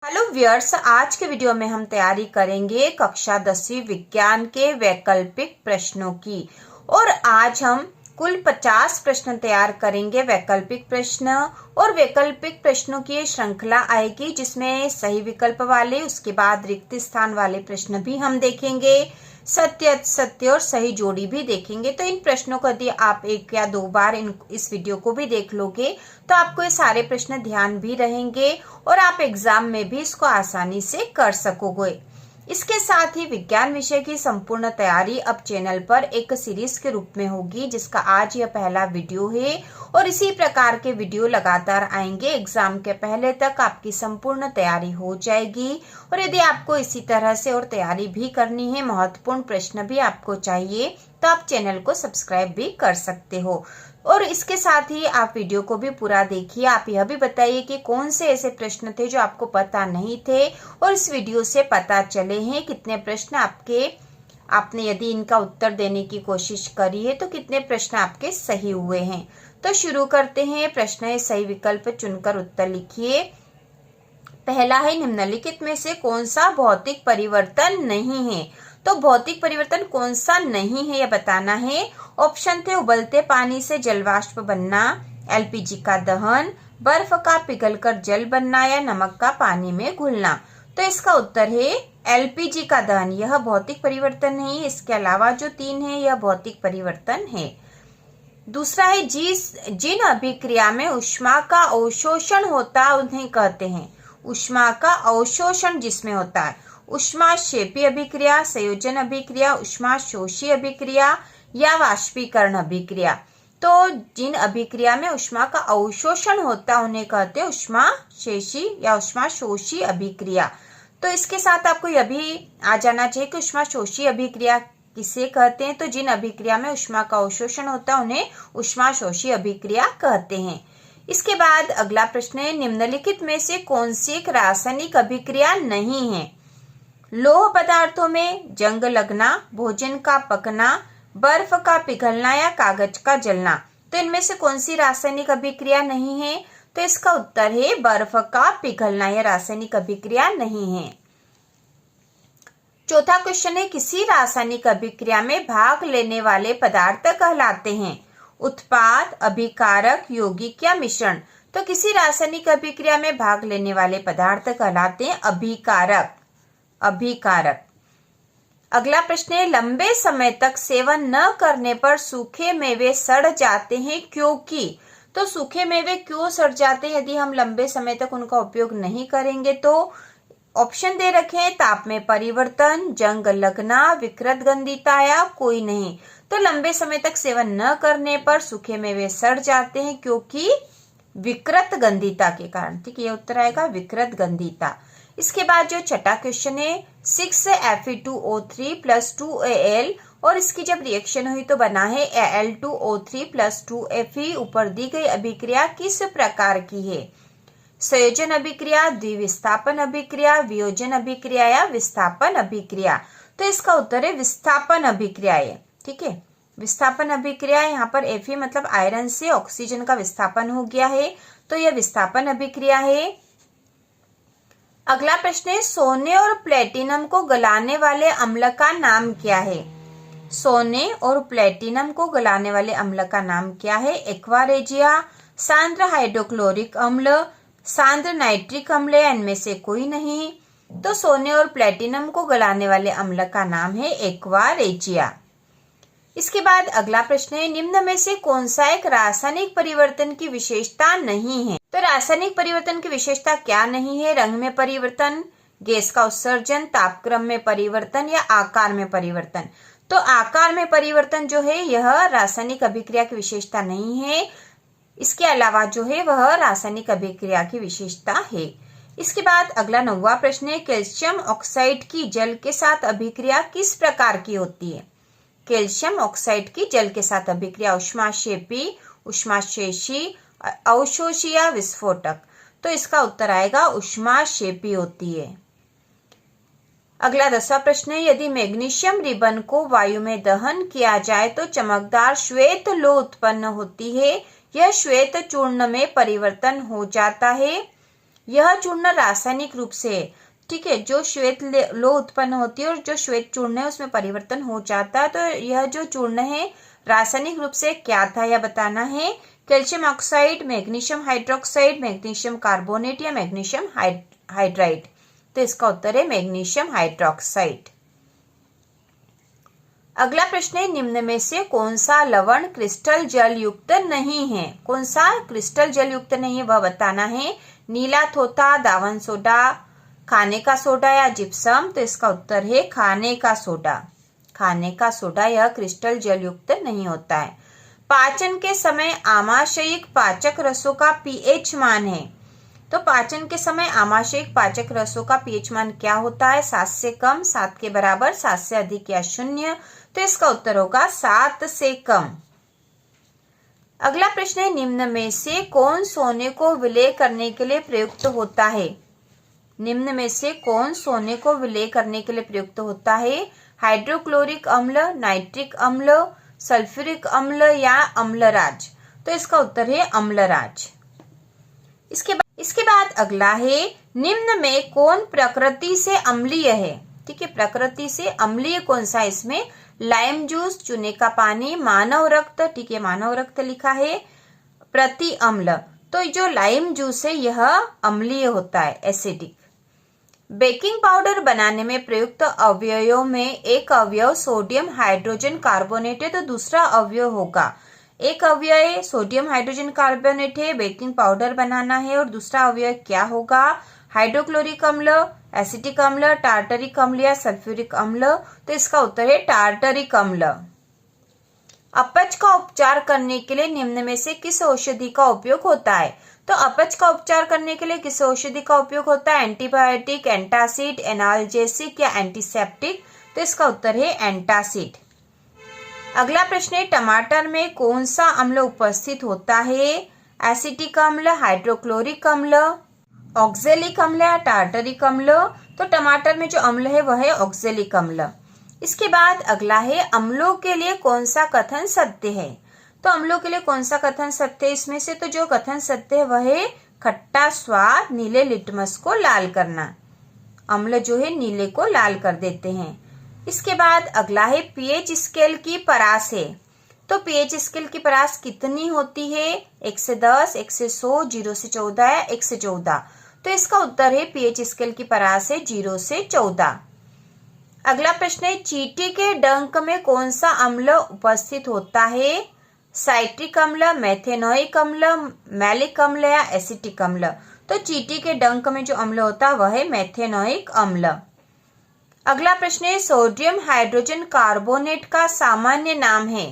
Hello viewers, आज के video में हम तैयारी करेंगे कक्षा 10वीं विज्ञान के वैकल्पिक प्रश्नों की। और आज हम कुल 50 प्रश्न तैयार करेंगे वैकल्पिक प्रश्न। और वैकल्पिक प्रश्नों की श्रृंखला आएगी जिसमें सही विकल्प वाले, उसके बाद रिक्त स्थान वाले प्रश्न भी हम देखेंगे, सत्य असत्य और सही जोड़ी भी देखेंगे। तो इन प्रश्नों को यदि आप एक या दो बार इस वीडियो को भी देख लोगे तो आपको ये सारे प्रश्न ध्यान भी रहेंगे और आप एग्जाम में भी इसको आसानी से कर सकोगे। इसके साथ ही विज्ञान विषय की संपूर्ण तैयारी अब चैनल पर एक सीरीज के रूप में होगी, जिसका आज यह पहला वीडियो है और इसी प्रकार के वीडियो लगातार आएंगे। एग्जाम के पहले तक आपकी संपूर्ण तैयारी हो जाएगी। और यदि आपको इसी तरह से और तैयारी भी करनी है, महत्वपूर्ण प्रश्न भी आपको चाहिए, तो आप चैनल को सब्सक्राइब भी कर सकते हो। और इसके साथ ही आप वीडियो को भी पूरा देखिए। आप यह भी बताइए कि कौन से ऐसे प्रश्न थे जो आपको पता नहीं थे और इस वीडियो से पता चले हैं। कितने प्रश्न आपने यदि इनका उत्तर देने की कोशिश करी है तो कितने प्रश्न आपके सही हुए हैं। तो शुरू करते हैं। प्रश्न है, सही विकल्प चुनकर उत्तर लिखिए। पहला है, निम्नलिखित में से कौन सा भौतिक परिवर्तन नहीं है। तो भौतिक परिवर्तन कौन सा नहीं है यह बताना है। ऑप्शन थे, उबलते पानी से जलवाष्प बनना, एलपीजी का दहन, बर्फ का पिघलकर जल बनना या नमक का पानी में घुलना। तो इसका उत्तर है एलपीजी का दहन। यह भौतिक परिवर्तन नहीं है। इसके अलावा जो तीन है यह भौतिक परिवर्तन है। दूसरा है, जिन अभिक्रिया में ऊष्मा का अवशोषण होता है उन्हें कहते हैं। ऊष्मा का अवशोषण जिसमें होता है, ऊष्माक्षेपी अभिक्रिया, संयोजन अभिक्रिया, ऊष्माशोषी अभिक्रिया या वाष्पीकरण अभिक्रिया। तो जिन अभिक्रिया में ऊष्मा का अवशोषण होता है उन्हें कहते हैं ऊष्माशेषी या ऊष्माशोषी अभिक्रिया। तो इसके साथ आपको यह भी आ जाना चाहिए कि ऊष्माशोषी अभिक्रिया किसे कहते हैं। तो जिन अभिक्रिया में ऊष्मा का अवशोषण होता है उन्हें ऊष्माशोषी अभिक्रिया कहते हैं। इसके बाद अगला प्रश्न है, निम्नलिखित में से कौन सी एक रासायनिक अभिक्रिया नहीं है। लौह पदार्थों में जंग लगना, भोजन का पकना, बर्फ का पिघलना या कागज का जलना। तो इनमें से कौन सी रासायनिक अभिक्रिया नहीं है। तो इसका उत्तर है बर्फ का पिघलना। यह रासायनिक अभिक्रिया नहीं है। चौथा क्वेश्चन है, किसी रासायनिक अभिक्रिया में भाग लेने वाले पदार्थ कहलाते हैं। उत्पाद, अभिकारक, यौगिक या मिश्रण। तो किसी रासायनिक अभिक्रिया में भाग लेने वाले पदार्थ कहलाते हैं अभिकारक। अगला प्रश्न है, लंबे समय तक सेवन न करने पर सूखे मेवे सड़ जाते हैं क्योंकि। तो सूखे मेवे क्यों सड़ जाते हैं यदि हम लंबे समय तक उनका उपयोग नहीं करेंगे। तो ऑप्शन दे रखे हैं, ताप में परिवर्तन, जंग लगना, विकृत गंधिता या कोई नहीं। तो लंबे समय तक सेवन न करने पर सूखे मेवे सड़ जाते हैं क्योंकि विकृत गंधिता के कारण। ठीक है, ये उत्तर आएगा विकृत गंधिता। इसके बाद जो छठा क्वेश्चन है, 6Fe2O3 + 2Al और इसकी जब रिएक्शन हुई तो बना है Al2O3 + 2Fe। ऊपर दी गई अभिक्रिया किस प्रकार की है। संयोजन अभिक्रिया, द्विविस्थापन अभिक्रिया, वियोजन अभिक्रिया या विस्थापन अभिक्रिया। तो इसका उत्तर है विस्थापन अभिक्रिया है। ठीक है, विस्थापन अभिक्रिया। यहाँ पर Fe मतलब आयरन से ऑक्सीजन का विस्थापन हो गया है, तो यह विस्थापन अभिक्रिया है। अगला प्रश्न है, सोने और प्लेटिनम को गलाने वाले अम्ल का नाम क्या है। सोने और प्लेटिनम को गलाने वाले अम्ल का नाम क्या है। एक्वा रेजिया, सांद्र हाइड्रोक्लोरिक अम्ल, सांद्र नाइट्रिक अम्ल या इनमें से कोई नहीं। तो सोने और प्लेटिनम को गलाने वाले अम्ल का नाम है एक्वा रेजिया। इसके बाद अगला प्रश्न है, निम्न में से कौन सा एक रासायनिक परिवर्तन की विशेषता नहीं है। तो रासायनिक परिवर्तन की विशेषता क्या नहीं है। रंग में परिवर्तन, गैस का उत्सर्जन, तापक्रम में परिवर्तन या आकार में परिवर्तन। तो आकार में परिवर्तन जो है यह रासायनिक अभिक्रिया की विशेषता नहीं है। इसके अलावा जो है वह रासायनिक अभिक्रिया की विशेषता है। इसके बाद अगला 9वां प्रश्न है, कैल्शियम ऑक्साइड की जल के साथ अभिक्रिया किस प्रकार की होती है। कैल्शियम ऑक्साइड की जल के साथ अभिक्रिया ऊष्माक्षेपी, ऊष्माशेषी, अवशोषी या विस्फोटक। तो इसका उत्तर आएगा ऊष्माक्षेपी होती है। अगला 10वां प्रश्न है, यदि मैग्नीशियम रिबन को वायु में दहन किया जाए तो चमकदार श्वेत लौ उत्पन्न होती है। यह श्वेत चूर्ण में परिवर्तन हो जाता है। यह चूर्ण रासायनिक रूप से, ठीक है, जो श्वेत लोह उत्पन्न होती है और जो श्वेत चूर्ण है उसमें परिवर्तन हो जाता है। तो यह जो चूर्ण है रासायनिक रूप से क्या था यह बताना है। Calcium oxide, magnesium hydroxide, magnesium carbonate या मैग्नीशियम हाइड्राइड। तो इसका उत्तर है मैग्नीशियम हाइड्रोक्साइड। अगला प्रश्न है, निम्न में से कौन सा लवण क्रिस्टल जल युक्त नहीं है? कौन सा क्रिस्टल जल युक्त नहीं है वह बताना है। नीला थोथा, दावन सोडा, खाने का सोडा या जिप्सम। तो इसका उत्तर है खाने का सोडा। खाने का सोडा यह क्रिस्टल जल युक्त नहीं होता है। पाचन के समय आमाशयिक पाचक रसों का पीएच मान है। तो पाचन के समय आमाशयिक पाचक रसों का पीएच मान क्या होता है? 7 से कम, 7 के बराबर, 7 से अधिक या 0। तो इसका उत्तर होगा 7 से कम। अगला प्रश्न है, निम्न में से कौन सोने को विलय करने के लिए प्रयुक्त होता है? निम्न में से कौन सोने को विलय करने के लिए प्रयुक्त होता है? हाइड्रोक्लोरिक अम्ल, नाइट्रिक अम्ल, सल्फ्यूरिक अम्ल या अम्लराज। तो इसका उत्तर है अम्लराज। इसके बाद अगला है, निम्न में कौन प्रकृति से अम्लीय है? ठीक है, प्रकृति से अम्लीय कौन सा? इसमें लाइम जूस, चूने का पानी, मानव रक्त, ठीक है, मानव रक्त लिखा है, प्रति अम्ल। तो जो लाइम जूस है यह अम्लीय होता है, एसिडिक। बेकिंग पाउडर बनाने में प्रयुक्त अवयवों में एक अवयव सोडियम हाइड्रोजन कार्बोनेट है, तो दूसरा अवयव होगा, एक अवयव सोडियम हाइड्रोजन कार्बोनेट है, बेकिंग पाउडर बनाना है, और दूसरा अवयव क्या होगा? हाइड्रोक्लोरिक अम्ल, एसिटिक अम्ल, टार्टरिक अम्ल या सल्फ्यूरिक अम्ल। तो इसका उत्तर है टार्टरिक अम्ल। अपच का उपचार करने के लिए निम्न में से किस औषधि का उपयोग होता है? तो अपच का उपचार करने के लिए किस औषधि का उपयोग होता है? एंटीबायोटिक, एंटासिड, एनाल्जेसिक या एंटीसेप्टिक। तो इसका उत्तर है एंटासिड। अगला प्रश्न है, टमाटर में कौन सा अम्ल उपस्थित होता है? एसिटिक अम्ल, हाइड्रोक्लोरिक अम्ल, ऑक्जेलिक अम्ल या टार्टरिक अम्ल। तो टमाटर में जो अम्ल है वह है ऑक्जेलिक अम्ल। इसके बाद अगला है, अम्लों के लिए कौन सा कथन सत्य है? तो अम्लों के लिए कौन सा कथन सत्य है? इसमें से तो जो कथन सत्य है वह है खट्टा स्वाद नीले लिटमस को लाल करना। अम्ल जो है नीले को लाल कर देते हैं। इसके बाद अगला है, पीएच स्केल की परास है। तो पीएच स्केल की परास कितनी होती है? 1 से 10, 1 से 100, 0 से 14 या 1 से 14। तो इसका उत्तर है पीएच स्केल की परास है 0 से 14। अगला प्रश्न है, चींटी के डंक में कौन सा अम्ल उपस्थित होता है? साइट्रिक अम्ल, मेथेनोइक अम्ल, मैलिक अम्ल या एसिटिक अम्ल। तो चींटी के डंक में जो अम्ल होता है वह है मेथेनोइक अम्ल। अगला प्रश्न है, सोडियम हाइड्रोजन कार्बोनेट का सामान्य नाम है।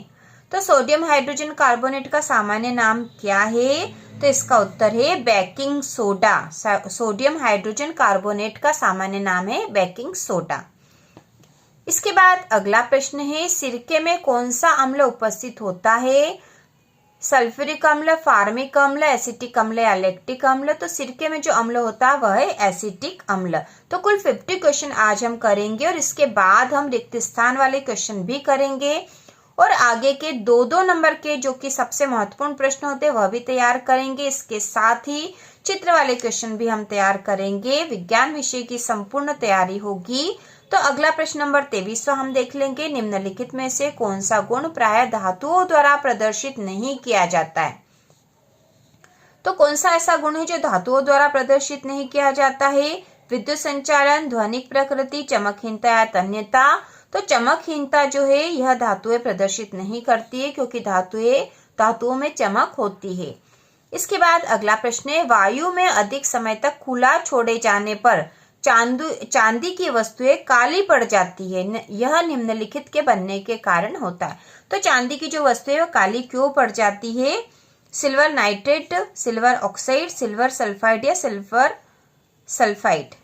तो सोडियम हाइड्रोजन कार्बोनेट का सामान्य नाम क्या है? तो इसका उत्तर है baking soda. Sodium hydrogen carbonate का सामान्य नाम है बेकिंग सोडा। इसके बाद अगला प्रश्न है, सिरके में कौन सा अम्ल उपस्थित होता है? सल्फ्यूरिक अम्ल, फार्मिक अम्ल, एसिटिक अम्ल या लैक्टिक अम्ल। तो सिरके में जो अम्ल होता है वह है एसिटिक अम्ल। तो कुल 50 क्वेश्चन आज हम करेंगे और इसके बाद हम रिक्त स्थान वाले क्वेश्चन भी करेंगे और आगे के 2-2 नंबर के जो कि सबसे महत्वपूर्ण प्रश्न होते हैं वह भी तैयार करेंगे। इसके साथ ही चित्र वाले क्वेश्चन भी हम तैयार करेंगे। विज्ञान विषय की संपूर्ण तैयारी होगी। तो अगला प्रश्न नंबर 23 हम देख लेंगे, निम्नलिखित में से कौन सा गुण प्राय धातुओं द्वारा प्रदर्शित नहीं किया जाता है? तो कौन सा ऐसा गुण है जो धातुओं द्वारा प्रदर्शित नहीं किया जाता है? विद्युत संचालन, ध्वनिक प्रकृति, चमकहीनता या तन्यता। तो चमकहीनता जो है यह धातुएं प्रदर्शित नहीं करती है क्योंकि धातुओं में चमक होती है। इसके बाद अगला प्रश्न है, वायु में अधिक समय तक खुला छोड़े जाने पर चांदी की वस्तुएं काली पड़ जाती है। यह निम्नलिखित के बनने के कारण होता है। तो चांदी की जो वस्तुएं काली क्यों पड़ जाती है? Silver nitrate, silver oxide, silver sulphide या सिल्वर सल्फाइड।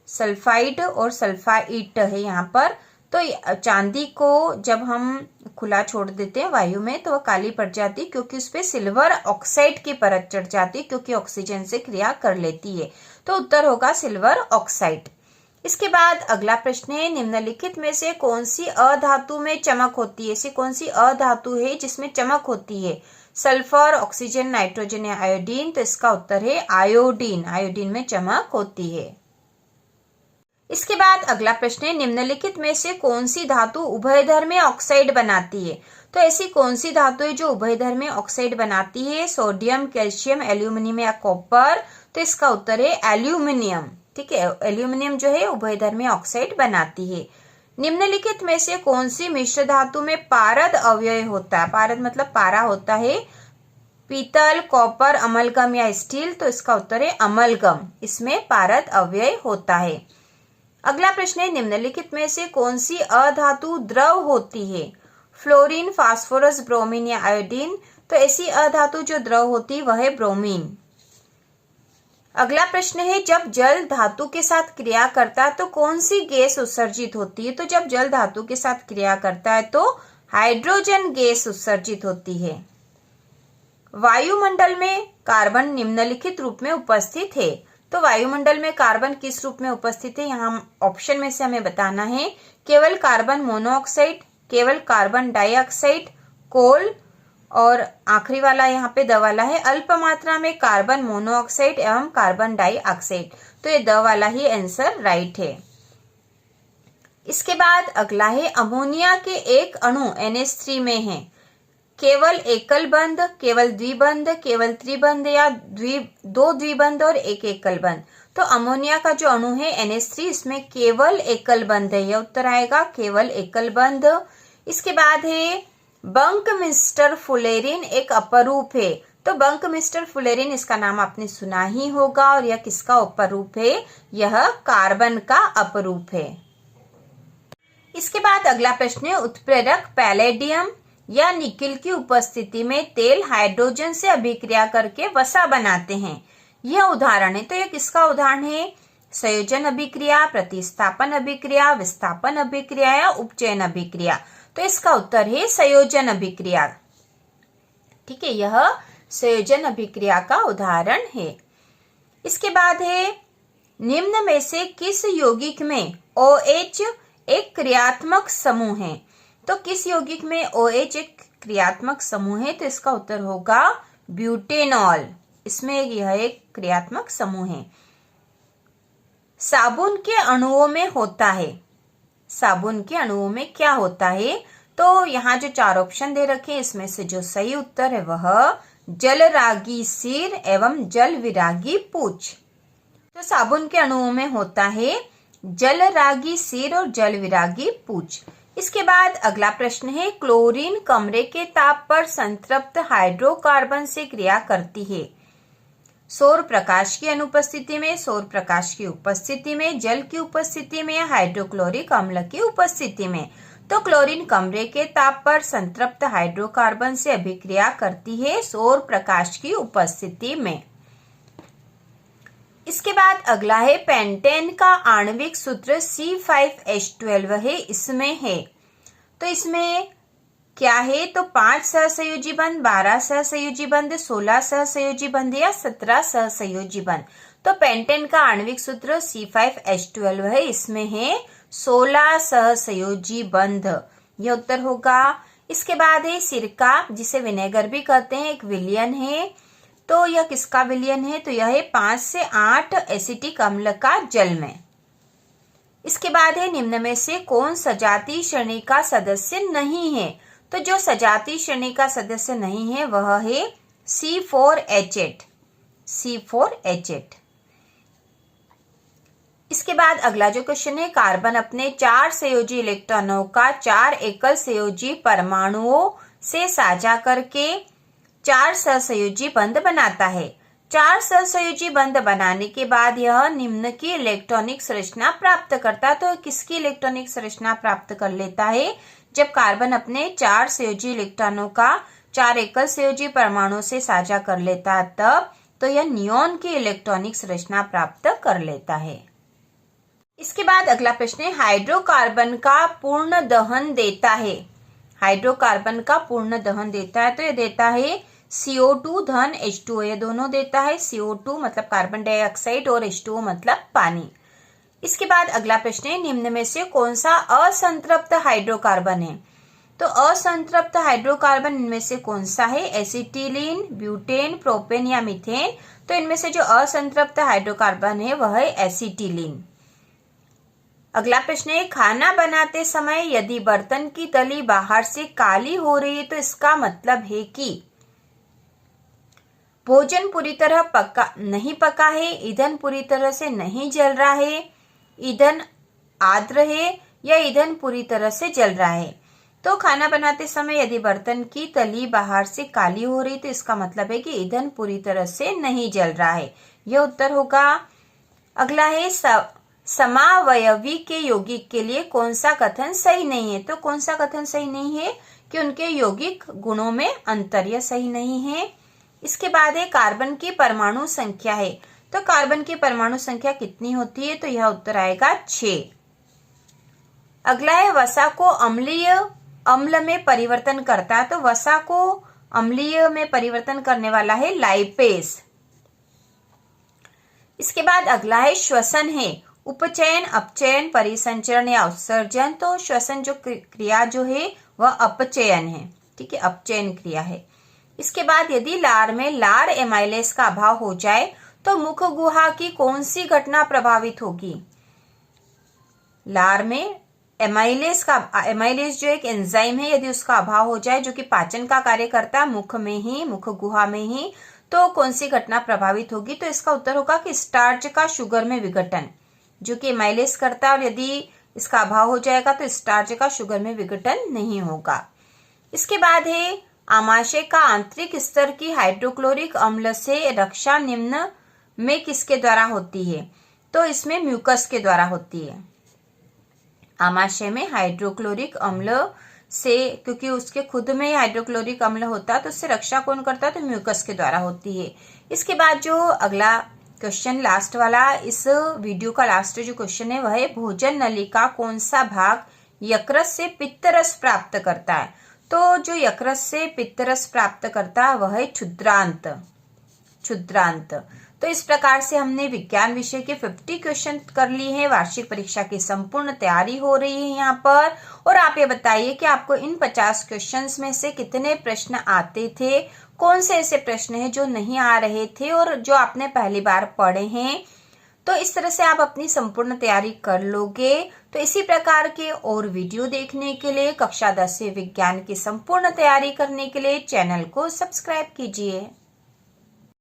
सल्फाइड और सल्फाइट है यहाँ पर। तो चांदी को जब हम खुला छोड़ देते हैं वायु में तो वह काली पड़ जाती है क्योंकि उस पर सिल्वर ऑक्साइड की परत चढ़ जाती है क्योंकि ऑक्सीजन से क्रिया कर लेती है। तो उत्तर होगा सिल्वर ऑक्साइड। इसके बाद अगला प्रश्न है, निम्नलिखित में से कौन सी अधातु में चमक होती है? ऐसी कौन सी अधातु है जिसमें चमक होती है? सल्फर, ऑक्सीजन, नाइट्रोजन या आयोडीन? तो इसका उत्तर है आयोडीन। आयोडीन में चमक होती है। इसके बाद अगला प्रश्न है, निम्नलिखित में से कौन सी धातु उभयधर्मी ऑक्साइड बनाती है? तो ऐसी कौन सी धातु है जो उभयधर्मी ऑक्साइड बनाती है? सोडियम, कैल्शियम, एल्यूमिनियम या कॉपर? तो इसका उत्तर है एल्यूमिनियम। ठीक है, एल्यूमिनियम जो है उभयधर्मी ऑक्साइड बनाती है। निम्नलिखित में से कौन सी मिश्र धातु में पारद अवयव होता है? पारद मतलब पारा होता है। पीतल, कॉपर, अमलगम या स्टील? तो इसका उत्तर है अमलगम, इसमें पारद अवयव होता है। अगला प्रश्न है, निम्नलिखित में से कौन सी अधातु द्रव होती है? फ्लोरीन, फास्फोरस, ब्रोमीन या आयोडीन? तो ऐसी अधातु जो द्रव होती है वह है ब्रोमीन। अगला प्रश्न है, जब जल धातु के साथ क्रिया करता है तो कौन सी गैस उत्सर्जित होती है? तो जब जल धातु के साथ क्रिया करता है तो हाइड्रोजन गैस उत्सर्जित होती है। वायुमंडल में कार्बन निम्नलिखित रूप में उपस्थित है। तो वायुमंडल में कार्बन किस रूप में उपस्थित है? यहाँ ऑप्शन में से हमें बताना है। केवल कार्बन मोनोऑक्साइड, केवल कार्बन डाइऑक्साइड, कोल, और आखिरी वाला यहाँ पे द वाला है अल्प मात्रा में कार्बन मोनोऑक्साइड एवं कार्बन डाइऑक्साइड। तो ये द वाला ही आंसर राइट है। इसके बाद अगला है, अमोनिया के एक अणु NH3 में है। केवल एकल बंध, केवल द्विबंध, केवल त्रिबंध या दो द्विबंध और एक एकल बंध? तो अमोनिया का जो अणु है NH3 इसमें केवल एकल बंध है, यह उत्तर आएगा केवल एकल बंध। इसके बाद है, बंकमिस्टर फुलेरिन एक अपरूप है। तो बंकमिस्टर फुलेरिन इसका नाम आपने सुना ही होगा, और यह किसका अपरूप है? यह कार्बन का अपरूप है। इसके बाद अगला प्रश्न है, उत्प्रेरक पैलेडियम या निकिल की उपस्थिति में तेल हाइड्रोजन से अभिक्रिया करके वसा बनाते हैं, यह उदाहरण है। तो यह किसका उदाहरण है? संयोजन अभिक्रिया, प्रतिस्थापन अभिक्रिया, विस्थापन अभिक्रिया या उपचयन अभिक्रिया? तो इसका उत्तर है संयोजन अभिक्रिया। ठीक है, यह संयोजन अभिक्रिया का उदाहरण है। इसके बाद है, निम्न में से किस यौगिक में OH एक क्रियात्मक समूह है? तो किस यौगिक में OH एक क्रियात्मक समूह है? तो इसका उत्तर होगा ब्यूटेनॉल, इसमें यह एक क्रियात्मक समूह है। साबुन के अणुओं में होता है, साबुन के अणुओं में क्या होता है? तो यहाँ जो चार ऑप्शन दे रखे हैं इसमें से जो सही उत्तर है वह जलरागी सिर एवं जल विरागी पूछ। तो साबुन के अणुओं में होता है जलरागी सिर और जल विरागी पूछ। इसके बाद अगला प्रश्न है, क्लोरीन कमरे के ताप पर संतृप्त हाइड्रोकार्बन से क्रिया करती है। सौर प्रकाश की अनुपस्थिति में, सौर प्रकाश की उपस्थिति में, जल की उपस्थिति में या हाइड्रोक्लोरिक अम्ल की उपस्थिति में? तो क्लोरीन कमरे के ताप पर संतृप्त हाइड्रोकार्बन से अभिक्रिया करती है सौर प्रकाश की उपस्थिति में। इसके बाद अगला है, पेंटेन का आणविक सूत्र C5H12 है, इसमें है। तो इसमें क्या है? तो 5 सहसंयोजी बंध, 12 सहसंयोजी बंध, 16 सहसंयोजी बंध या 17 सहसंयोजी बंध? तो पेंटेन का आणविक सूत्र C5H12 है, इसमें है 16 सहसंयोजी बंध, यह उत्तर होगा। इसके बाद है, सिरका जिसे विनेगर भी कहते हैं एक विलयन है। तो यह किसका विलयन है? तो यह है 5 से 8 एसिटिक अम्ल का जल में। इसके बाद है, निम्न में से कौन सजातीय श्रेणी का सदस्य नहीं है? तो जो सजातीय श्रेणी का सदस्य नहीं है वह है C4H8, C4H8। इसके बाद अगला जो क्वेश्चन है, कार्बन अपने 4 संयोजी इलेक्ट्रॉनों का 4 एकल संयोजी परमाणुओं से साझा करके 4 सहसंयोजी बंध बनाता है। 4 सहसंयोजी बंध बनाने के बाद यह निम्न की इलेक्ट्रॉनिक संरचना प्राप्त करता है। तो किसकी इलेक्ट्रॉनिक संरचना प्राप्त कर लेता है? जब कार्बन अपने 4 संयोजी इलेक्ट्रॉनों का 4 एकल संयोजी परमाणु से साझा कर लेता है तब तो यह नियोन की इलेक्ट्रॉनिक संरचना प्राप्त कर लेता है। इसके बाद अगला प्रश्न है, हाइड्रोकार्बन का पूर्ण दहन देता है। हाइड्रोकार्बन का पूर्ण दहन देता है तो यह देता है CO2 धन H2O, ये दोनों देता है। CO2 मतलब कार्बन डाइऑक्साइड और H2O मतलब पानी। इसके बाद अगला प्रश्न है, निम्न में से कौन सा असंतृप्त हाइड्रोकार्बन है? तो असंतृप्त हाइड्रोकार्बन इनमें से कौन सा है? एसिटिलीन, ब्यूटेन, प्रोपेन या मीथेन? तो इनमें से जो असंतृप्त हाइड्रोकार्बन है वह है एसिटिलीन। अगला प्रश्न है, खाना बनाते समय यदि बर्तन की तली बाहर से काली हो रही है तो इसका मतलब है कि भोजन पूरी तरह नहीं पका है, ईंधन पूरी तरह से नहीं जल रहा है, ईंधन आर्द्र है या ईंधन पूरी तरह से जल रहा है। तो खाना बनाते समय यदि बर्तन की तली बाहर से काली हो रही तो इसका मतलब है कि ईंधन पूरी तरह से नहीं जल रहा है। यह उत्तर होगा। अगला है, समावयवी के यौगिक के लिए कौन सा कथन सही नहीं है? तो कौन सा कथन सही नहीं है? कि उनके यौगिक गुणों में अंतर, यह सही नहीं है। इसके बाद है, कार्बन की परमाणु संख्या है। तो कार्बन की परमाणु संख्या कितनी होती है? तो यह उत्तर आएगा 6। अगला है, वसा को अम्ल में परिवर्तन करता है। तो वसा को अम्लीय में परिवर्तन करने वाला है लाइपेज। इसके बाद अगला है, श्वसन है। उपचयन, अपचयन, परिसंचरण या उत्सर्जन। तो श्वसन जो क्रिया जो है वह अपचयन है, ठीक है, अपचयन क्रिया है। इसके बाद यदि लार में लार एमाइलेज का अभाव हो जाए तो मुख गुहा की कौन सी घटना प्रभावित होगी? लार में एमाइलेज जो एक एंजाइम है, यदि उसका अभाव हो जाए जो कि पाचन का कार्य करता है मुख गुहा में ही, तो कौन सी घटना प्रभावित होगी? तो इसका उत्तर होगा कि स्टार्च का शुगर में विघटन, जो कि एमाइलेज करता है, और यदि इसका अभाव हो जाएगा तो स्टार्च का शुगर में विघटन नहीं होगा। इसके बाद है, आमाशय का आंतरिक स्तर की हाइड्रोक्लोरिक अम्ल से रक्षा निम्न में किसके द्वारा होती है? तो इसमें म्यूकस के द्वारा होती है। आमाशय में हाइड्रोक्लोरिक अम्ल से, क्योंकि उसके खुद में हाइड्रोक्लोरिक अम्ल होता है तो उससे रक्षा कौन करता है? तो म्यूकस के द्वारा होती है। इसके बाद जो अगला क्वेश्चन लास्ट वाला, इस वीडियो का लास्ट जो क्वेश्चन है वह है, भोजन नली का कौन सा भाग यकृत से पित्तरस प्राप्त करता है? तो जो यकृत से पित्तरस प्राप्त करता है वह है क्षुद्रांत। तो इस प्रकार से हमने विज्ञान विषय के 50 क्वेश्चन कर लिए हैं। वार्षिक परीक्षा की संपूर्ण तैयारी हो रही है यहाँ पर। और आप ये बताइए कि आपको इन 50 क्वेश्चंस में से कितने प्रश्न आते थे, कौन से ऐसे प्रश्न हैं जो नहीं आ रहे थे और जो आपने पहली बार पढ़े हैं। तो इस तरह से आप अपनी संपूर्ण तैयारी कर लोगे। तो इसी प्रकार के और वीडियो देखने के लिए, कक्षा 10 से विज्ञान की संपूर्ण तैयारी करने के लिए चैनल को सब्सक्राइब कीजिए।